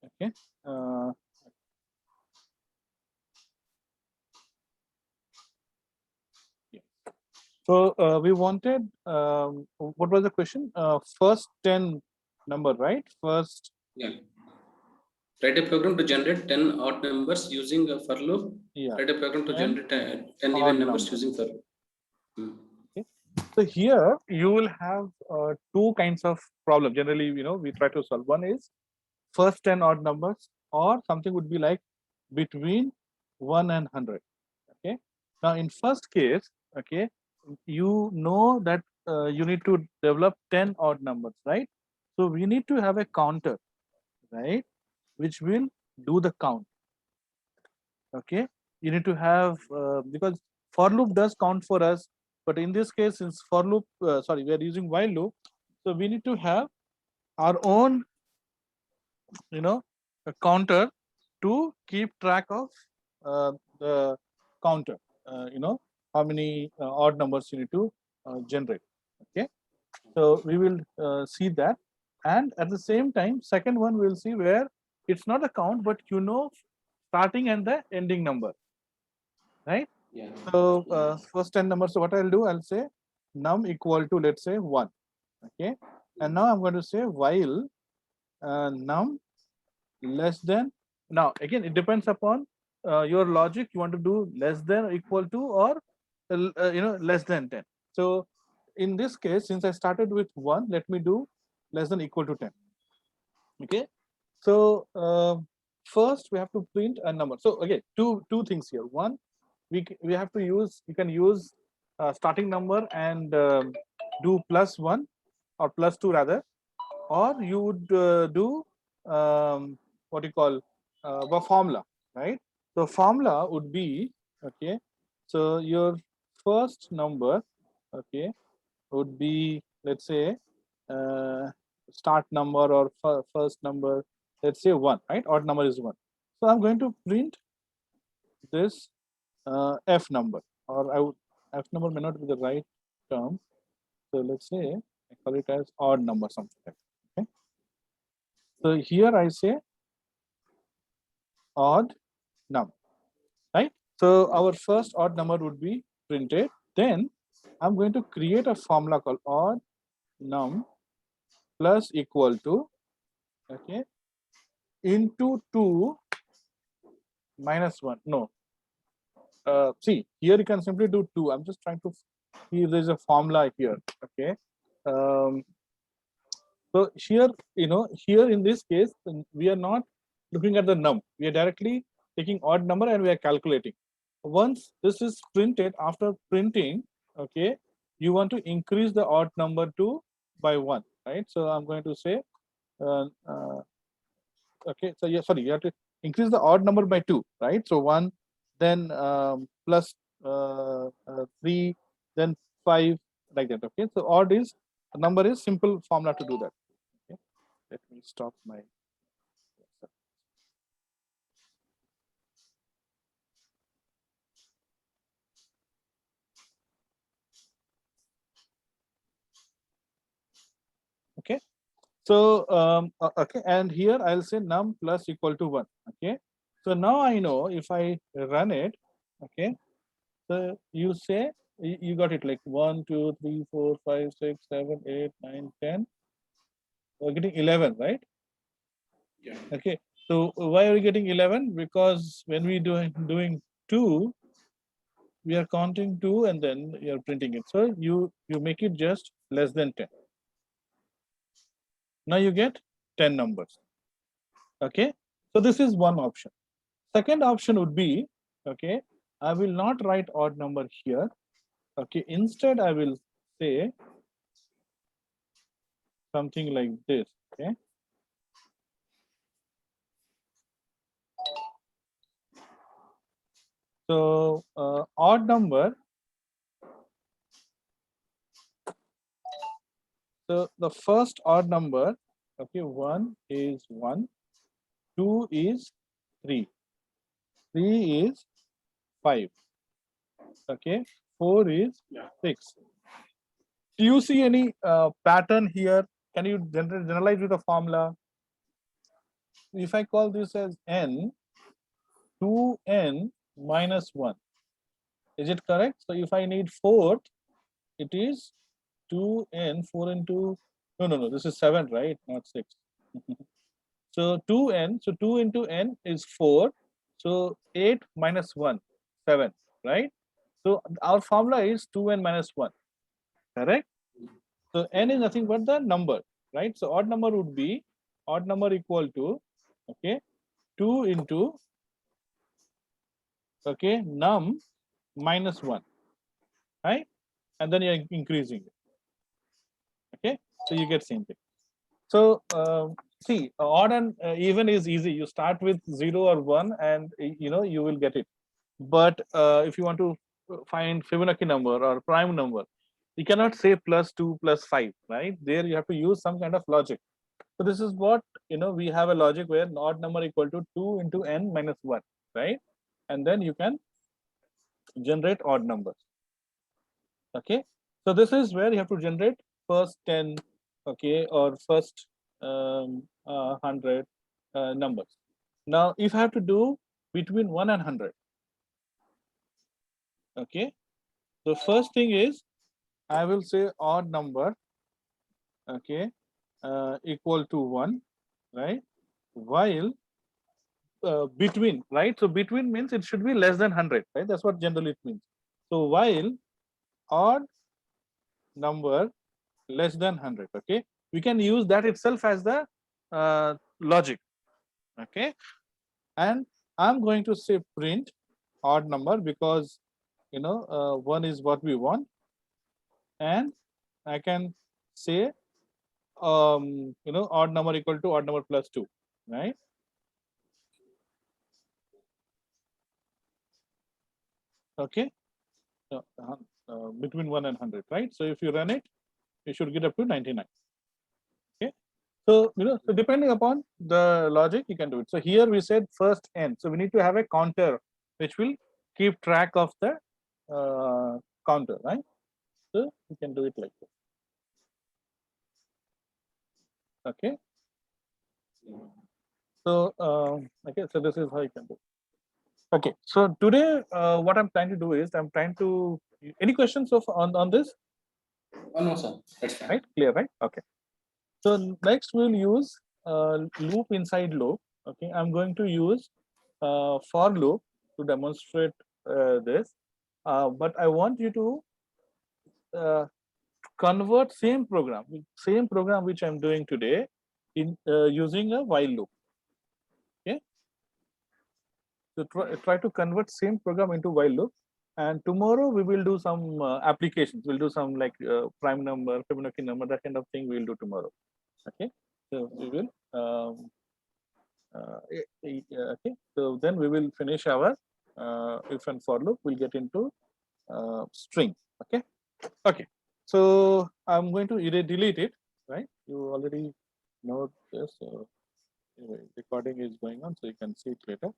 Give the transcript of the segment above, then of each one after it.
Okay. Yeah. So we wanted, what was the question? First 10 number, right? First. Yeah. Write a program to generate 10 odd numbers using a for loop. Yeah. Write a program to 10 generate 10 odd even numbers numbers. using for loop. Okay. So here you will have two kinds of problem. Generally, we try to solve. One is first 10 odd numbers, or something would be like between 1 and 100. Okay. Now, in first case, okay, you know that you need to develop 10 odd numbers, right? So we need to have a counter, right, which will do the count. Okay. You need to have, because for loop does count for us, but in this case, since for loop, sorry, we are using while loop, so we need to have our own, a counter to keep track of the counter, how many odd numbers you need to generate. Okay. So we will see that. And at the same time, second one we'll see where it's not a count, but starting and the ending number, right? Yeah. So first 10 numbers. So what I'll do, I'll say num equal to, let's say, 1. Okay. And now I'm going to say while num less than. Now again, it depends upon your logic. You want to do less than or equal to, or less than 10. So in this case, since I started with 1, let me do less than equal to 10. Okay. So first we have to print a number. So again, two things here. One, we have to use, you can use starting number and do +1 or +2 rather, or you would do what you call a formula, right? So formula would be, okay, so your first number, okay, would be, let's say, uh, start number or first number, let's say 1, right? Odd number is 1. So I'm going to print this f number, or f number may not be the right term. So let's say I call it as odd number, something like that. Okay. So here I say odd num, right? So our first odd number would be printed. Then I'm going to create a formula called odd num plus equal to, okay, into 2 minus 1. No, see, here you can simply do 2. I'm just trying to see if there's a formula here. Okay. Um, so here, here in this case, we are not looking at the num. We are directly taking odd number and we are calculating. Once this is printed, after printing, okay, you want to increase the odd number to by 1, right? So I'm going to say, uh, uh, okay, so yeah, sorry, you have to increase the odd number by 2, right? So 1, then plus 3, then 5, like that. Okay, so odd is, the number is simple formula to do that. Okay, let me stop my. Okay, so okay, and here I'll say num plus equal to 1. Okay, so now I know if I run it, okay, so you say you got it like 1, 2, 3, 4, 5, 6, 7, 8, 9, 10. We're getting 11, right? Yeah. Okay, so why are we getting 11? Because when we doing 2, we are counting 2 and then you're printing it. So you make it just less than 10. Now you get 10 numbers. Okay, so this is one option. Second option would be, okay, I will not write odd number here. Okay, instead I will say something like this. Okay, so odd number. So the first odd number, okay, 1 is 1, 2 is 3, 3 is 5, okay, 4 is 6. Do you see any pattern here? Can you generalize with a formula? if I call this as n, 2n minus 1. Is it correct? So if I need fourth, it is 2n, 4 into, no, this is 7, right? Not 6. So 2n, so 2 into n is 4. So 8 minus 1, 7, right? So our formula is 2n minus 1, correct? So n is nothing but the number, right? So odd number would be odd number equal to, okay, 2 into, okay, num minus 1, right? And then you're increasing it, okay? So you get same thing. So see, odd and even is easy. You start with 0 or 1 and you will get it. But if you want to find Fibonacci number or prime number, you cannot say plus 2 plus 5, right? There you have to use some kind of logic. So this is what, we have a logic where odd number equal to 2 into n minus 1, right? And then you can generate odd numbers. Okay, so this is where you have to generate first 10, okay, or first 100 numbers. Now if I have to do between 1 and 100, okay, the first thing is I will say odd number, okay, equal to 1, right? While between, right? So between means it should be less than 100, right? That's what generally it means. So while odd number less than 100, okay, we can use that itself as the logic, okay? And I'm going to say print odd number because 1 is what we want, and I can say odd number equal to odd number plus 2, right? Okay, so, between 1 and 100, right? So if you run it, you should get up to 99. Okay, so so depending upon the logic, you can do it. So here we said first n, so we need to have a counter which will keep track of the counter, right? So you can do it like this. Okay, so okay, so this is how you can do. Okay, so today what I'm trying to do is I'm trying to, any questions on this? No, sir. That's fine. Right, clear, right? Okay, so next we'll use loop inside loop. Okay, I'm going to use for loop to demonstrate this, but I want you to convert same program which I'm doing today in using a while loop. Okay, so try to convert same program into while loop, and tomorrow we will do some applications. We'll do some like prime number, Fibonacci number, that kind of thing we'll do tomorrow. Okay, so we will okay, so then we will finish our if and for loop. We'll get into string. Okay, so I'm going to delete it, right? You already know this, so anyway, recording is going on, so you can see it later.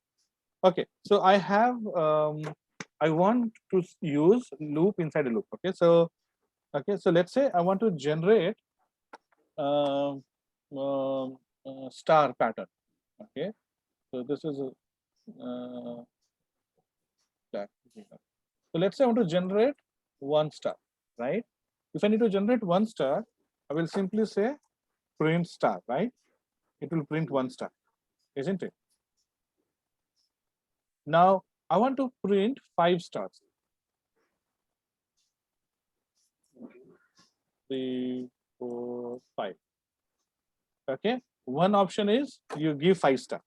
Okay, so I have I want to use loop inside a loop. Okay, so let's say I want to generate star pattern. Okay, so this is a star. So let's say I want to generate one star, right? If I need to generate one star, I will simply say print star, right? It will print one star, isn't it? Now I want to print 5 stars. 3, 4, 5. Okay, one option is you give 5 star,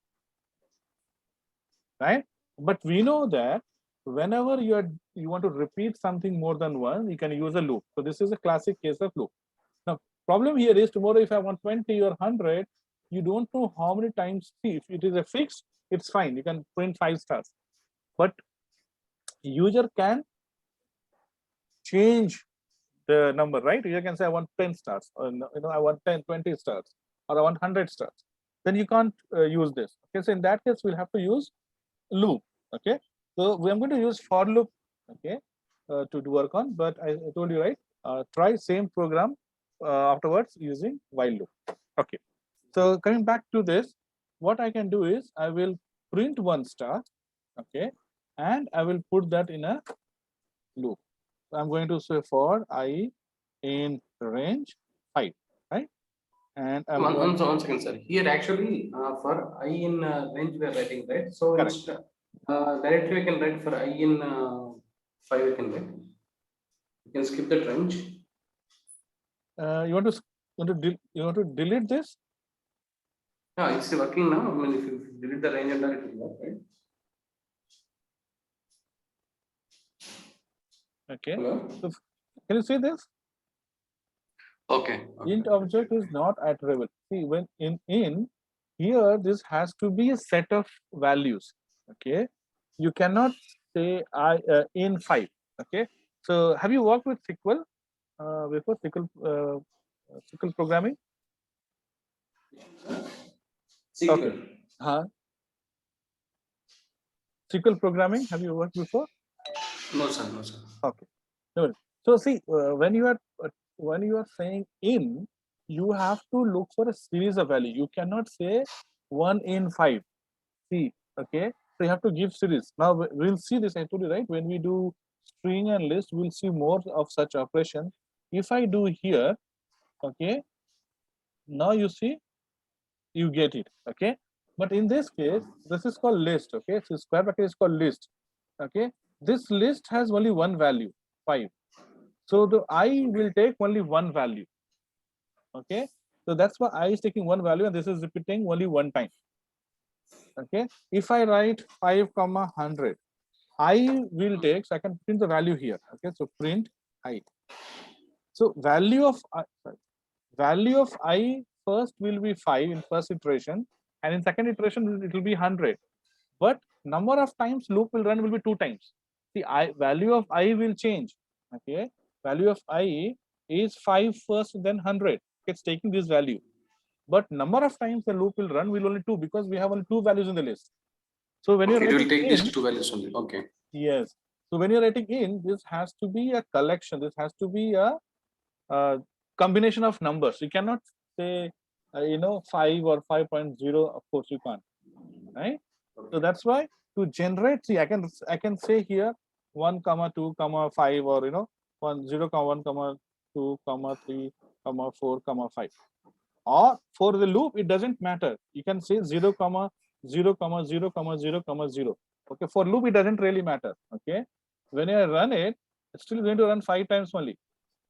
right? But we know that whenever you want to repeat something more than one, you can use a loop. So this is a classic case of loop. Now problem here is tomorrow if I want 20 or 100, you don't know how many times. See, if it is a fixed, it's fine, you can print 5 stars, but user can change the number, right? You can say I want 10 stars, or I want 10, 20 stars, or I want 100 stars. Then you can't use this. Okay, so in that case, we'll have to use loop. Okay, so I'm going to use for loop. Okay, to work on. But I told you, right? Try same program afterwards using while loop. Okay, so coming back to this. what I can do is I will print one star, okay, and I will put that in a loop. So I'm going to say for I in range 5, right? And I'm going one second, sir. Here actually for I in range we are writing, right? So correct. instead directly we can write for I in 5 we can write. You can skip that range. You want to delete this? Yeah, it's working now. I mean, if you delete the range and all, it will work, right? Okay. Hello? So can you see this? Okay. Int object is not iterable. See, when in here, this has to be a set of values. Okay, you cannot say I in 5. Okay, so have you worked with SQL before SQL programming? Okay. SQL. SQL programming, have you worked before? No, sir. No, sir. Okay. No. So see, when you are saying in, you have to look for a series of value. You cannot say 1 in 5. See, okay. So you have to give series. Now we'll see this. I told you, right? When we do string and list, we'll see more of such operation. If I do here, okay. Now you see, you get it. Okay. But in this case, this is called list. Okay. So square bracket is called list. Okay. This list has only one value, 5. So the I will take only one value. Okay. So that's why I is taking one value and this is repeating only one time. Okay. If I write 5, 100, I will take, so I can print the value here. Okay. So print I. So value of I first will be 5 in first iteration, and in second iteration it will be 100. But number of times loop will run will be 2 times. The value of I will change. Okay. Value of I is 5 first, then 100. It's taking this value. But number of times the loop will run will only 2 because we have only 2 values in the list. So when you're It will writing take in, these 2 values only. Okay. yes. So when you're writing in, this has to be a collection. This has to be a combination of numbers. You cannot say, 5 or 5.0. Of course, you can't, right? So that's why to generate, see, I can say here 1, 2, 5, or 1, 0, 1, 2, 3, 4, 5. Or for the loop, it doesn't matter. You can say 0, 0, 0, 0, 0. Okay, for loop, it doesn't really matter. Okay, when I run it, it's still going to run 5 times only.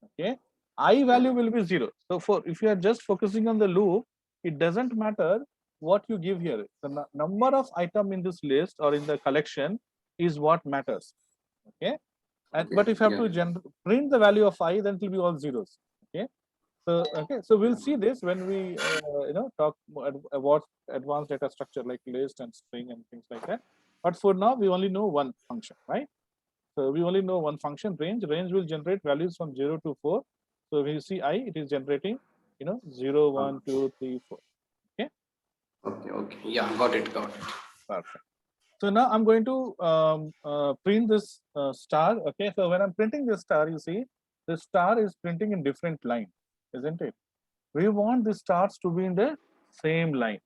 Okay, I value will be 0. So for if you are just focusing on the loop, it doesn't matter what you give here. The number of item in this list or in the collection is what matters. Okay, and but if you have to print the value of I, then it will be all zeros. Okay. So okay, so we'll see this when we talk about advanced data structure like list and string and things like that. But for now, we only know one function, right? So we only know one function, range. Range will generate values from 0 to 4. So when you see I, it is generating 0, 1, 2, 3, 4. Okay. Okay. Yeah, got it. Perfect. So now I'm going to print this star. Okay. So when I'm printing this star, you see the star is printing in different line, isn't it? We want the stars to be in the same line.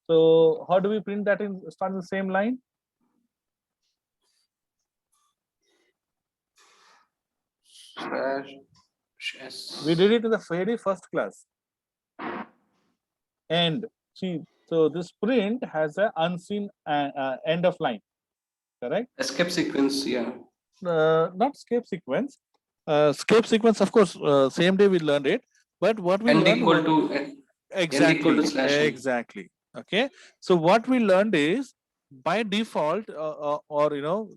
So how do we print that in start in the same line? We did it in the very first class. And see, so this print has an unseen end of line, correct? Escape sequence, yeah. Not escape sequence. Escape sequence, of course, same day we learned it. But what we learned equal was to exactly, /n. exactly. Okay. So what we learned is by default, or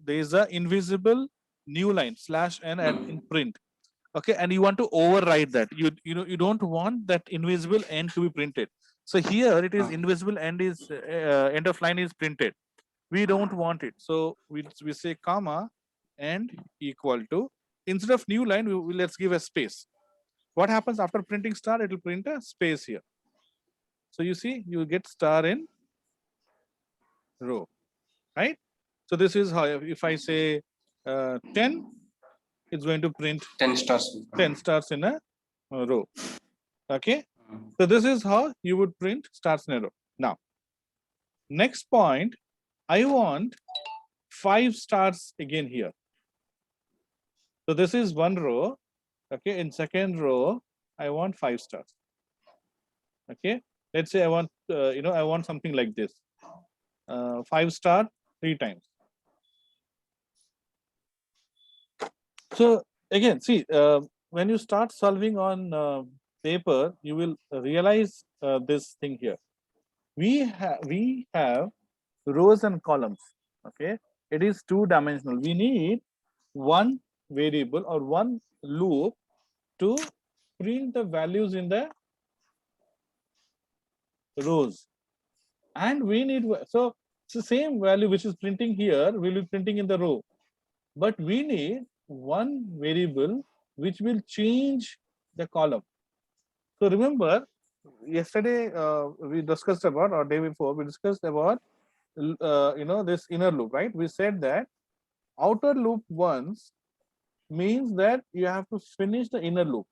there is a invisible new line /n in print. Okay, and you want to override that. You don't want that invisible end to be printed. So here it is invisible end is end of line is printed. We don't want it. So we say comma and equal to, instead of new line, let's give a space. What happens after printing star? It will print a space here. So you see, you get star in row, right? So this is how, if I say 10, it's going to print 10 stars. 10 stars in a row. Okay. So this is how you would print stars in a row. Now, Next point, I want 5 stars again here. So this is one row. Okay, in second row, I want 5 stars. Okay, let's say I want, I want something like this. 5 star 3 times. So again, see, when you start solving on paper, you will realize this thing here. We have rows and columns. Okay, it is 2-dimensional. We need one variable or one loop to print the values in the rows, and we need, so it's the same value which is printing here will be printing in the row, but we need one variable which will change the column. So remember, yesterday we discussed about, or day before we discussed about this inner loop, right? We said that outer loop once means that you have to finish the inner loop,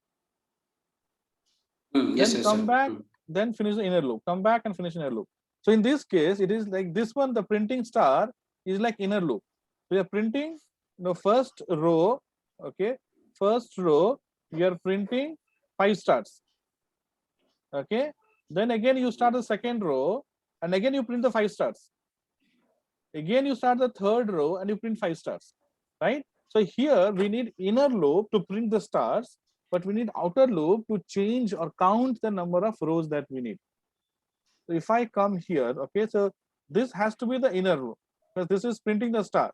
Yes, then yes, come sir. back, then finish the inner loop, come back and finish inner loop. So in this case, it is like this one, the printing star is like inner loop. So you're printing the first row, okay? First row, you're printing 5 stars. Okay. Then again you start the second row and again you print the 5 stars. Again you start the third row and you print 5 stars, right? So here we need inner loop to print the stars, but we need outer loop to change or count the number of rows that we need. So if I come here, okay, so this has to be the inner row because this is printing the star,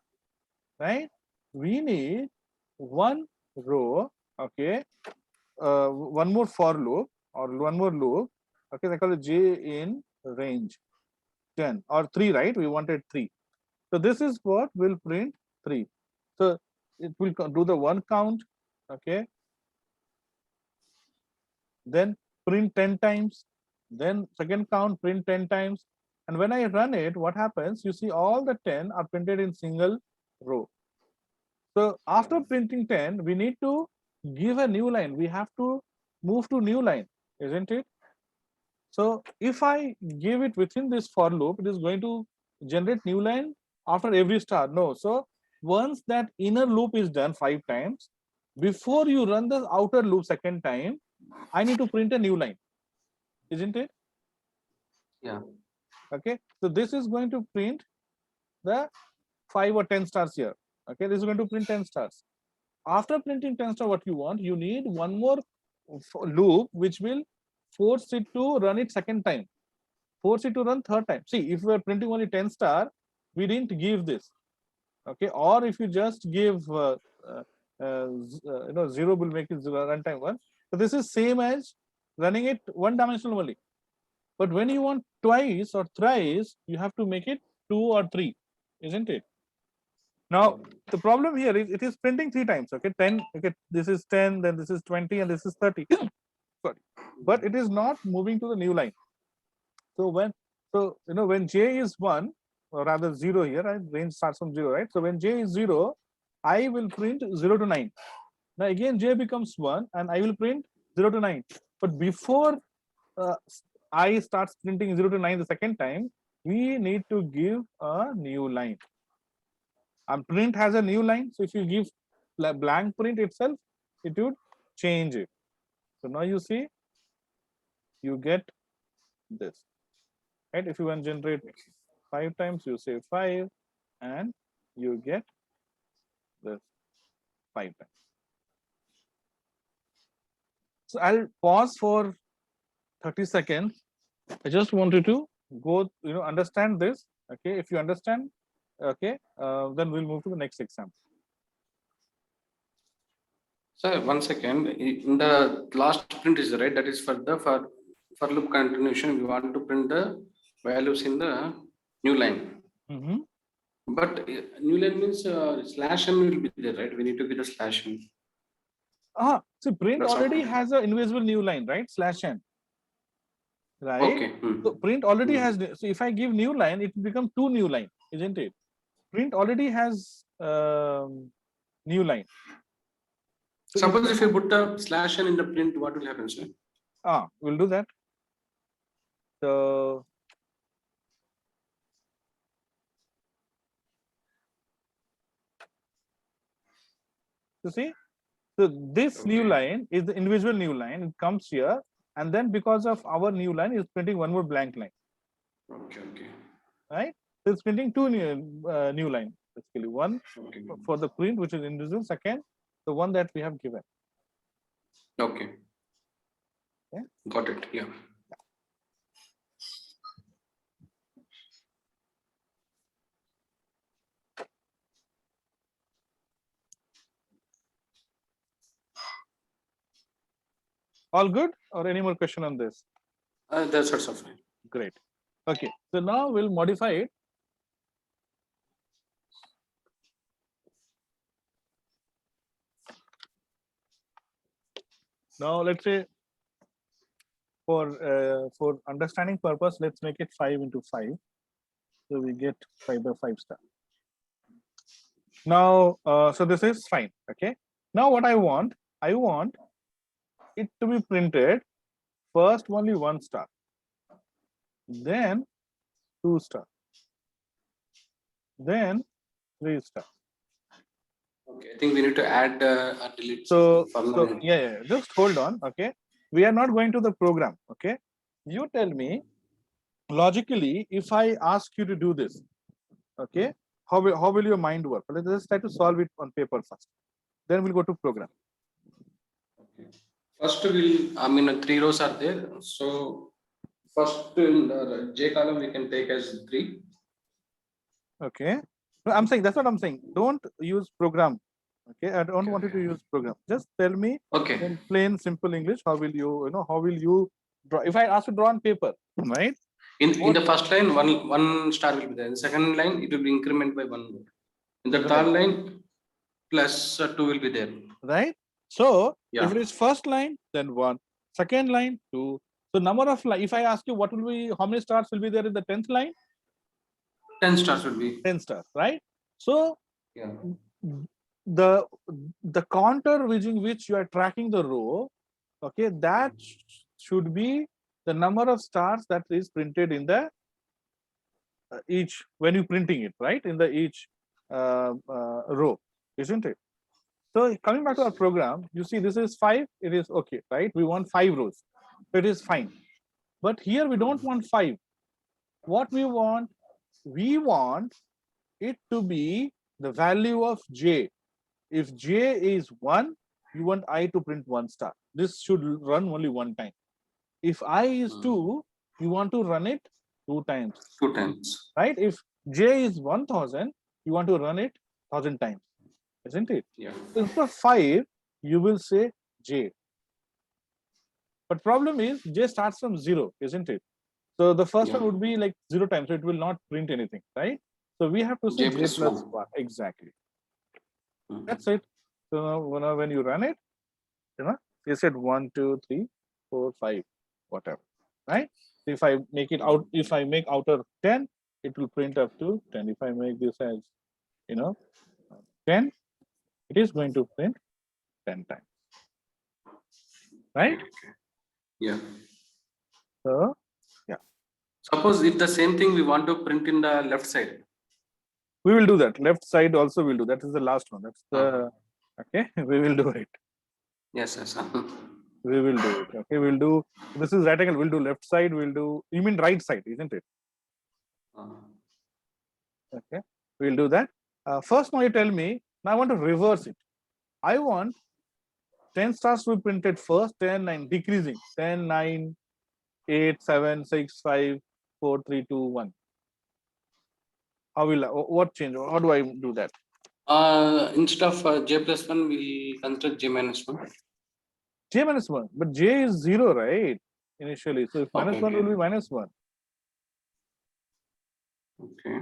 right? We need one row, okay, one more for loop or one more loop, okay, they call it j in range 10 or 3, right? We wanted 3. So this is what will print 3. So it will do the one count, okay, then print 10 times, then second count, print 10 times. And when I run it, what happens? You see all the 10 are printed in single row. So after printing 10, we need to give a new line. We have to move to new line, isn't it? So if I give it within this for loop, it is going to generate new line after every star. No. So once that inner loop is done 5 times, before you run the outer loop second time, I need to print a new line, isn't it? Yeah. Okay. So this is going to print the 5 or 10 stars here. Okay. This is going to print 10 stars. After printing 10 stars, what you want, you need one more loop which will force it to run it second time. Force it to run third time. See, if we are printing only 10 star, we didn't give this. Okay. Or if you just give 0 will make it runtime 1. So this is same as running it one dimensional only. But when you want twice or thrice, you have to make it 2 or 3, isn't it? Now the problem here is it is printing 3 times. Okay, 10. Okay, this is 10, then this is 20, and this is 30. Sorry, but it is not moving to the new line. So when j is 1, or rather 0 here, right? Range starts from 0, right? So when j is 0, I will print 0 to 9. Now again j becomes 1 and I will print 0 to 9. But before I starts printing 0 to 9 the second time, we need to give a new line. And print has a new line. So if you give blank print itself, it would change it. So now you see, you get this. Right? If you want to generate 5 times, you say 5 and you get this 5 times. So I'll pause for 30 seconds. I just wanted to go, understand this. Okay, if you understand, okay, then we'll move to the next example. Sir, 1 second. In the last print is right. That is for the for loop continuation. We want to print the values in the new line. But new line means slash n will be there, right? We need to get a slash n. So print That's already okay. has an invisible new line, right? Slash n. Right. Okay. So print already has. So if I give new line, it will become 2 new line, isn't it? Print already has new line. So suppose if you put the slash n in the print, what will happen, sir? We'll do that. So You see? So this new Okay. line is the individual new line. It comes here, and then because of our new line, is printing one more blank line, Okay. Okay. right? So it's printing two new line basically. One Okay. for the print, which is individual. Second, the one that we have given. Okay. Okay. Got it. Yeah. All good? Or any more question on this? That's also fine. Great. Okay. So now we'll modify it. Now let's say for understanding purpose, let's make it 5 into 5. So we get 5 by 5 star. Now, so this is fine. Okay. Now what I want it to be printed first only 1 star, then 2 star, then 3 star. Okay. I think we need to add or delete. So formula. yeah, just hold on. Okay. We are not going to the program. Okay. You tell me logically, if I ask you to do this, okay, how will your mind work? Let's just try to solve it on paper first. Then we'll go to program. Okay. First, three rows are there. So first in the J column, we can take as 3. Okay. No, I'm saying that's what I'm saying. Don't use program. Okay. I don't want you to use program. Just tell me Okay. in plain simple English, how will you draw? If I ask to draw on paper, right? In the first line, one star will be there. In the second line, it will be increment by 1 more. In the third line, plus 2 will be there. Right. So Yeah. if it is first line, then 1. Second line, 2. So number of line. If I ask you what will be, how many stars will be there in the 10th line? 10 stars will be 10 stars, right? So yeah. the counter which you are tracking the row, okay, that should be the number of stars that is printed in the each when you printing it, right, in the each row, isn't it? So coming back to our program, you see this is 5, it is okay, right? We want 5 rows, so it is fine. But here we don't want 5. What we want it to be the value of j. If j is 1, you want I to print 1 star. This should run only 1 time. If I is 2, you want to run it 2 times. 2 times. Right? If j is 1000, you want to run it 1000 times. Isn't it? Yeah. Instead of 5, you will say j. But problem is j starts from 0, isn't it? So the first one would be like 0 times, so it will not print anything, right? So we have to say j plus 1. Exactly. That's it. So now when you run it, you said 1, 2, 3, 4, 5, whatever, right? So if I make it out, if I make outer 10, it will print up to 10. If I make this as 10, it is going to print 10 times, right? Yeah. So yeah. Suppose if the same thing we want to print in the left side. We will do that. Left side also will do. That is the last one. That's the okay. We will do it. Yes, yes. We will do it. Okay, we'll do. This is right angle. We'll do left side. We'll do. You mean right side, isn't it? Okay, we'll do that. First, now you tell me. Now I want to reverse it. I want 10 stars to be printed first. 10, 9, decreasing. 10, 9, 8, 7, 6, 5, 4, 3, 2, 1. How will what change? How do I do that? Instead of j plus 1, we consider j minus 1. J minus 1, but j is 0, right? Initially, so if minus 1 will be minus 1. Okay.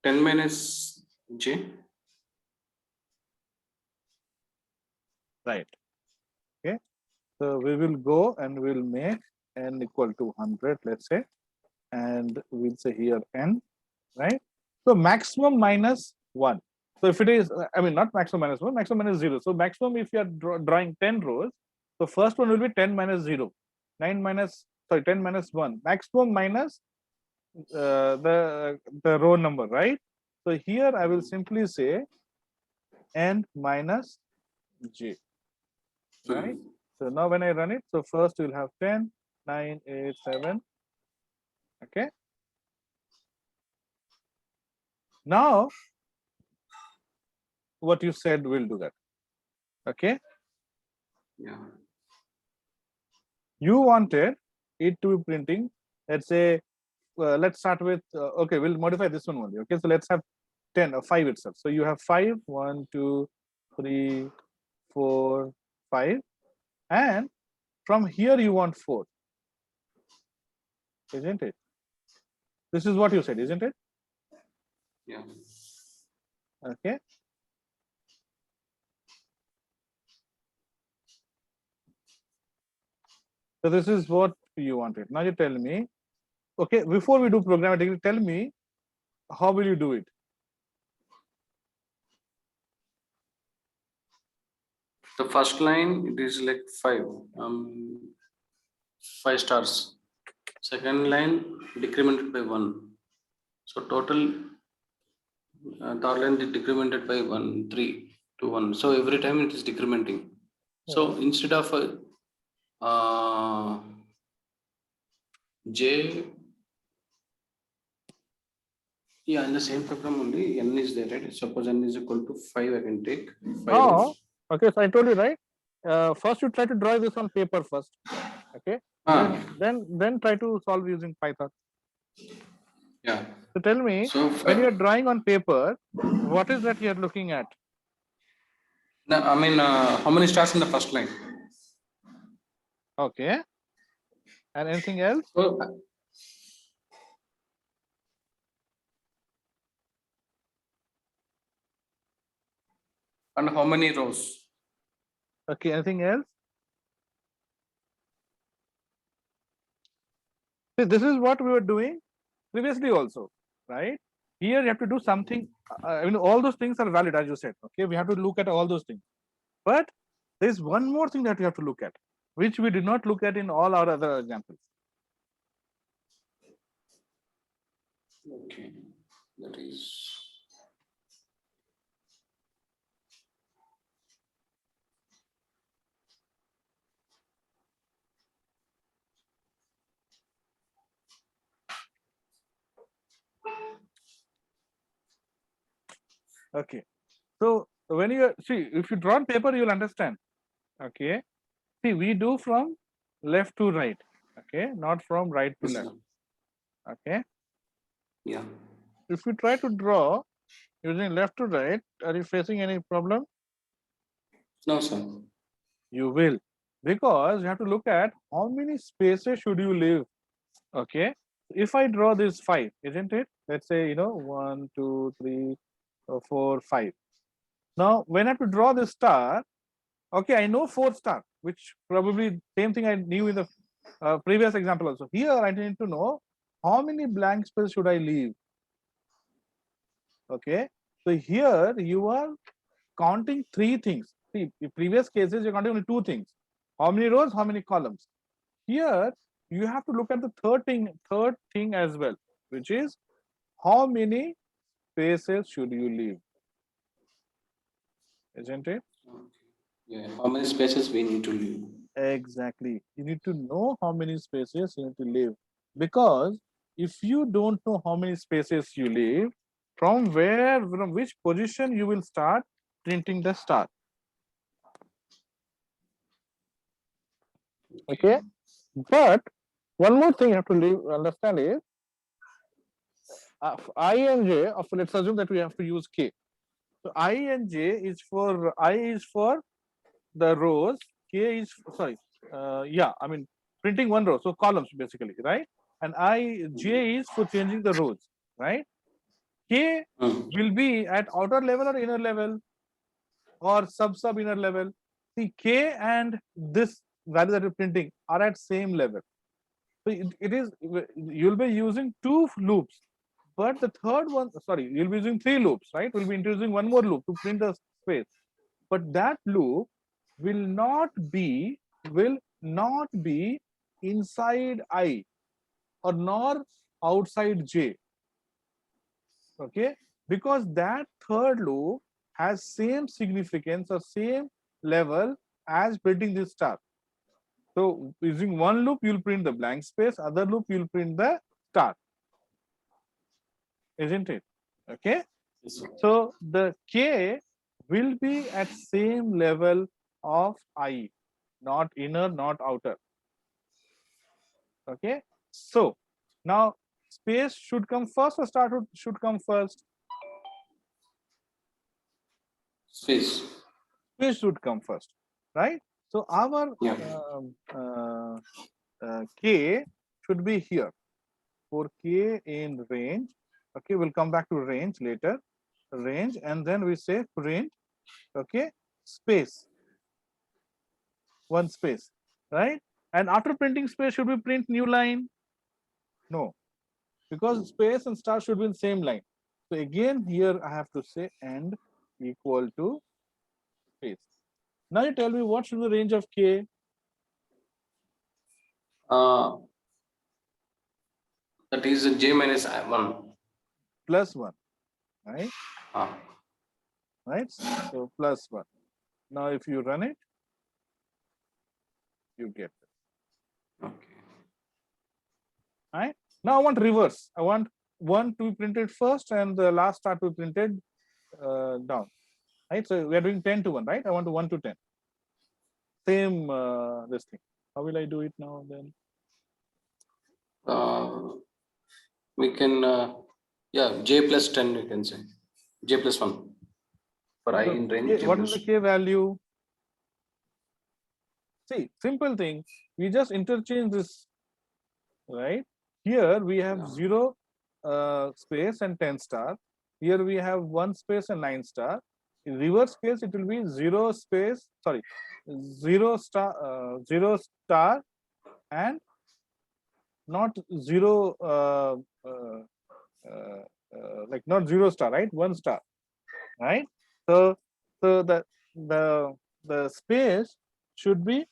Ten minus j. Right. Okay. So we will go and we'll make n equal to 100, let's say, and we'll say here n, right? So maximum minus 1. So if it is, I mean, not maximum minus 1, maximum minus 0. So maximum, if you are drawing 10 rows, so first one will be 10 minus 0. 9 minus sorry, 10 minus 1, maximum minus the row number, right? So here I will simply say n minus j, right? So now when I run it, so first we'll have 10, 9, 8, 7. Okay. Now what you said will do that. Okay. Yeah. You wanted it to be printing, let's say, let's start with, okay, we'll modify this one only. Okay. So let's have 10 or 5 itself. So you have 5, 1, 2, 3, 4, 5. And from here you want 4. Isn't it? This is what you said, isn't it? Yeah. Okay. So this is what you wanted. Now you tell me, okay, before we do programmatically, tell me, how will you do it? The first line, it is like 5, 5 stars. Second line decremented by 1. So total, third line is decremented by 1, 3 to 1. So every time it is decrementing. So instead of J, yeah, in the same program only, n is there, right? Suppose n is equal to 5, I can take 5 rows. Okay, so I told you, right? First you try to draw this on paper first. Okay. Then try to solve using Python. Yeah. So tell me, So when you're drawing on paper, what is that you're looking at? no, I mean, how many stars in the first line? Okay. And anything else? So, and how many rows? Okay, anything else? See, this is what we were doing previously also, right? Here you have to do something. I mean, all those things are valid, as you said. Okay, we have to look at all those things. But there's one more thing that we have to look at, which we did not look at in all our other examples. Okay, that is. Okay. So when you see, if you draw on paper, you'll understand. Okay. See, we do from left to right. Okay, not from right to left. Okay. Yeah. If you try to draw using left to right, are you facing any problem? No, sir. You will, because you have to look at how many spaces should you leave. Okay. If I draw this 5, isn't it? Let's say, 1, 2, 3, 4, 5. Now, when I have to draw this star, okay, I know 4 star, which probably same thing I knew in the previous example also. Here, I need to know how many blank spaces should I leave. Okay, so here you are counting 3 things. See, in previous cases, you're counting only 2 things. How many rows, how many columns. Here, you have to look at the third thing as well, which is how many spaces should you leave. Isn't it? Yeah. How many spaces we need to leave? Exactly. You need to know how many spaces you need to leave, because if you don't know how many spaces you leave, from which position you will start printing the star. Okay. But one more thing you have to understand is I and j. Let's assume that we have to use k. So I and j is for the rows. K is sorry. I mean printing one row. So columns basically, right? And j is for changing the rows, right? K will be at outer level or inner level or sub inner level. See, k and this value that you're printing are at same level. So you'll be using 2 loops, but the third one, sorry, you'll be using 3 loops, right? We'll be introducing one more loop to print the space, but that loop will not be inside I or nor outside J. Okay, because that third loop has same significance or same level as printing this star. So using one loop, you'll print the blank space, other loop, you'll print the star. Isn't it? Okay. So the K will be at same level of I, not inner, not outer. Okay. So now space should come first or star should come first? Space. Space should come first, right? So our Yeah. K should be here. For K in range, okay, we'll come back to range later. Range, and then we say print, okay, space, one space, right? And after printing space, should we print new line? No, because space and star should be in same line. So again, here I have to say end equal to space. Now you tell me what should be the range of K? That is J minus 1. Plus 1, right? Ah. Right? So plus 1. Now if you run it, you get it. Okay. Right? Now I want reverse. I want one to be printed first and the last star to be printed down. Right? So we are doing 10 to 1, right? I want to 1 to 10. Same this thing. How will I do it now then? We can, yeah, J plus 10, we can say. J plus 1. For I in range. What is the K value? See, simple thing. We just interchange this, right? Here we have 0 space and 10 star. Here we have 1 space and 9 star. In reverse case, it will be 0 space, sorry, 0 star and not 0, like not 0 star, right? 1 star, right? So the space should be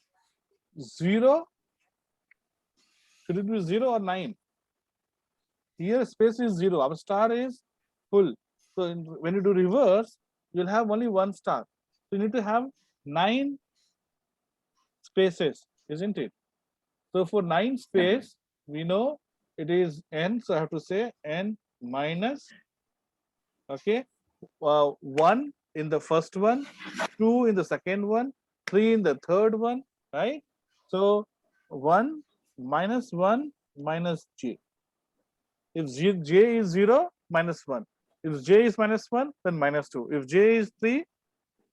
0. Should it be 0 or 9? Here space is 0. Our star is full. So when you do reverse, you'll have only 1 star. So you need to have 9 spaces, isn't it? So for 9 space, we know it is n. So I have to say n minus, okay, 1 in the first one, 2 in the second one, 3 in the third one, right? So 1 minus 1 minus j. If j is 0, minus 1. If j is minus 1, then minus 2. If j is 3,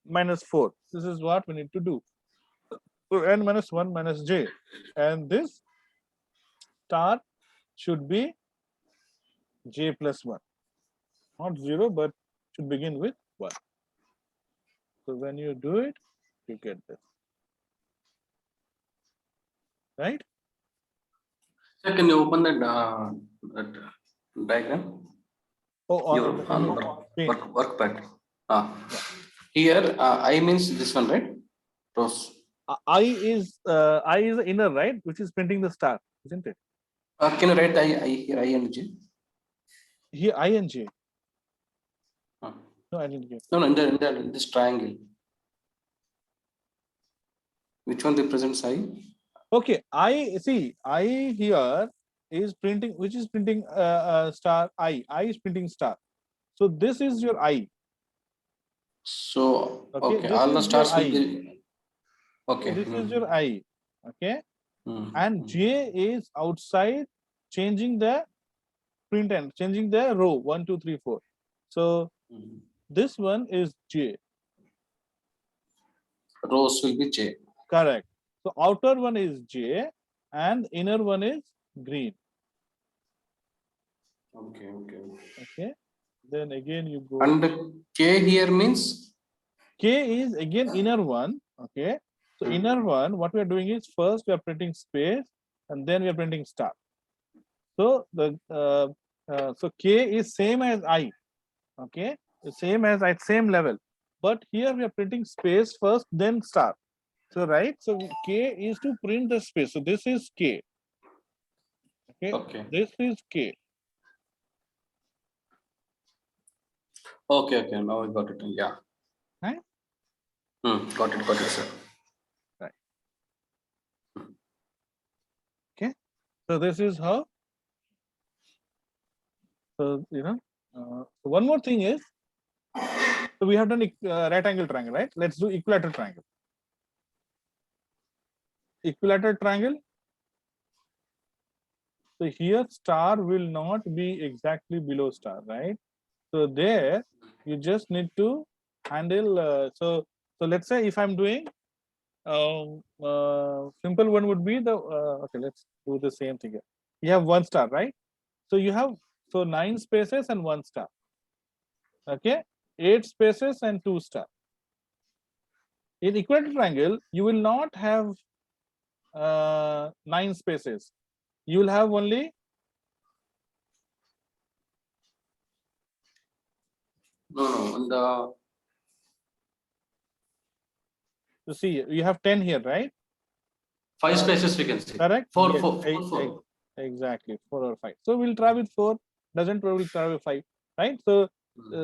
minus 4. This is what we need to do. So n minus 1 minus j. And this star should be j plus 1. Not 0, but should begin with 1. So when you do it, you get this. Right? Sir, can you open that, that diagram? Oh, work pack. Here, I means this one, right? Rows. I is inner, right? Which is printing the star, isn't it? Can you write I here, I and J? Here I and J. No, I didn't get. No, in this triangle. Which one represents I? Okay, I see. I here is printing, which is printing star I. I is printing star. So this is your I. So okay, all the stars will be. Okay. So this is your I. Okay. And J is outside, changing the print end, changing the row 1, 2, 3, 4. So this one is J. Rows will be J. Correct. So outer one is J and inner one is green. Okay. Okay. Then again you go. And K here means? K is again inner one. Okay. So inner one, what we are doing is first we are printing space and then we are printing star. So the so K is same as I. Okay. Same as I, same level. But here we are printing space first, then star. So right. So K is to print the space. So this is K. Okay. Okay. This is K. Okay. Okay. Now I got it. Yeah. Right? Got it. Got it, sir. Right. Okay. So this is how. So so one more thing is, so we have done right angle triangle, right? Let's do equilateral triangle. Equilateral triangle. So here star will not be exactly below star, right? So there you just need to handle. So let's say if I'm doing simple one would be the okay. Let's do the same thing here. You have one star, right? So you have 9 spaces and 1 star. Okay, 8 spaces and 2 star. In equilateral triangle, you will not have 9 spaces. You will have only No. In the you see you have 10 here, right? 5 spaces we can see. Correct. Four, Yes, four, four, four. exactly 4 or 5. So we'll try with 4. Doesn't probably try with 5, right? So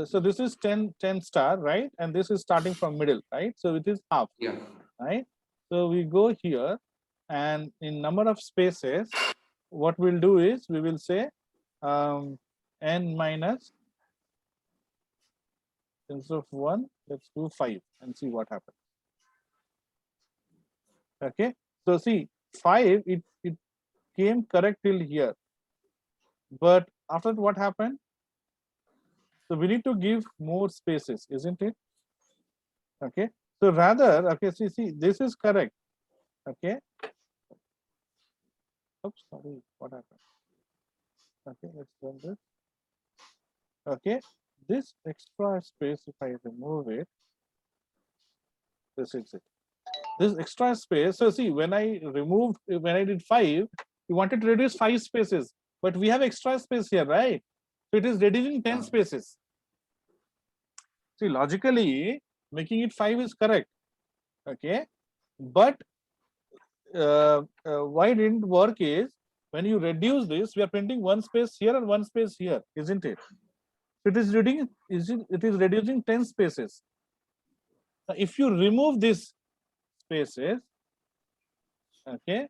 so this is 10 star, right? And this is starting from middle, right? So it is half, Yeah. right? So we go here, and in number of spaces, what we'll do is we will say n minus, instead of 1, let's do 5 and see what happens. Okay, so see 5, it came correct till here, but after what happened? So we need to give more spaces, isn't it? Okay, so rather, okay, see this is correct. Okay, oops, sorry, what happened? Okay, let's run this. Okay, this extra space, if I remove it, this is it. This extra space, so see when I did 5, we wanted to reduce 5 spaces, but we have extra space here, right? So it is reducing 10 spaces. See, logically making it 5 is correct. Okay, but why didn't work is, when you reduce this, we are printing 1 space here and 1 space here, isn't it? So it is reducing 10 spaces. Now, if you remove these spaces, okay,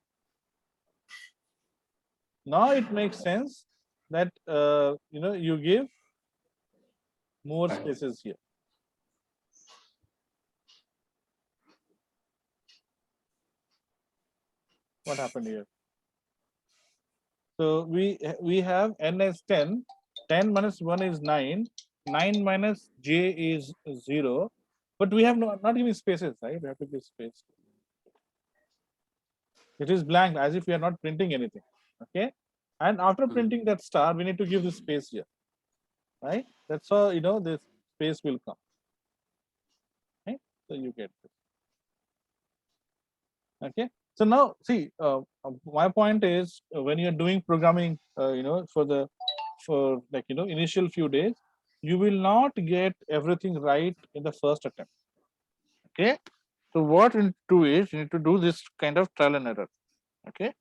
now it makes sense that you give more spaces here. What happened here? So we have n as 10. 10 minus 1 is 9. 9 minus j is 0. But we have not giving spaces, right? We have to give space. It is blank, as if we are not printing anything. Okay. And after printing that star, we need to give the space here. Right? That's how this space will come. Right? So you get this. Okay. So now see, my point is, when you're doing programming, for like initial few days, you will not get everything right in the first attempt. Okay, so what you need to do is, you need to do this kind of trial and error. Okay,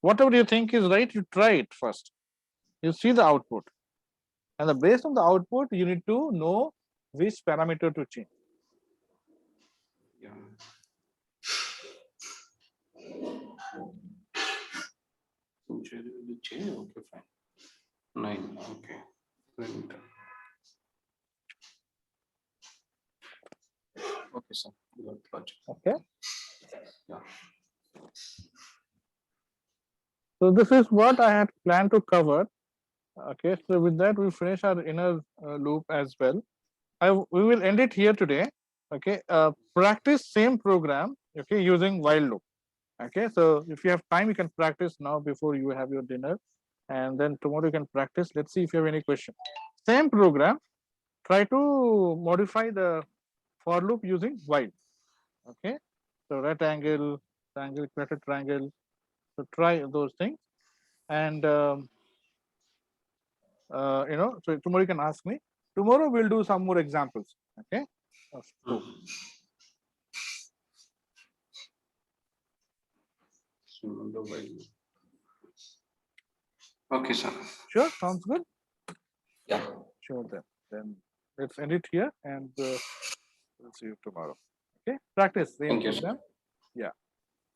whatever you think is right, you try it first. You see the output, and based on the output, you need to know which parameter to change. Yeah. Okay, fine. 9. Okay. Print. Okay, sir. Got logic. Okay. Yeah. So this is what I had planned to cover. Okay, so with that we finish our inner loop as well. We will end it here today. Okay, practice same program. Okay, using while loop. Okay, so if you have time, you can practice now before you have your dinner, and then tomorrow you can practice. Let's see if you have any question. Same program. Try to modify the for loop using while. Okay, so right angle, triangle, equator triangle. So try those things, and so tomorrow you can ask me. Tomorrow we'll do some more examples. Okay, of two. So the while. Okay, sir. Sure, sounds good. Yeah. Sure, then let's end it here, and we'll see you tomorrow. Okay, practice same Thank you, sir. program. Yeah.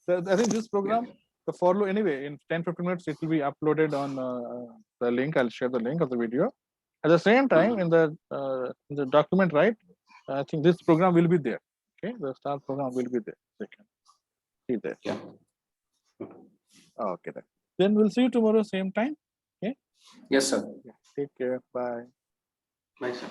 So I think this program, the for loop, anyway, in 10-15 minutes, it will be uploaded on the link. I'll share the link of the video. At the same time, in the document, right? I think this program will be there. Okay, the start program will be there. You can see there. Yeah. Okay, then we'll see you tomorrow, same time. Okay. Yes, sir. Yeah. Take care. Bye. Bye, sir.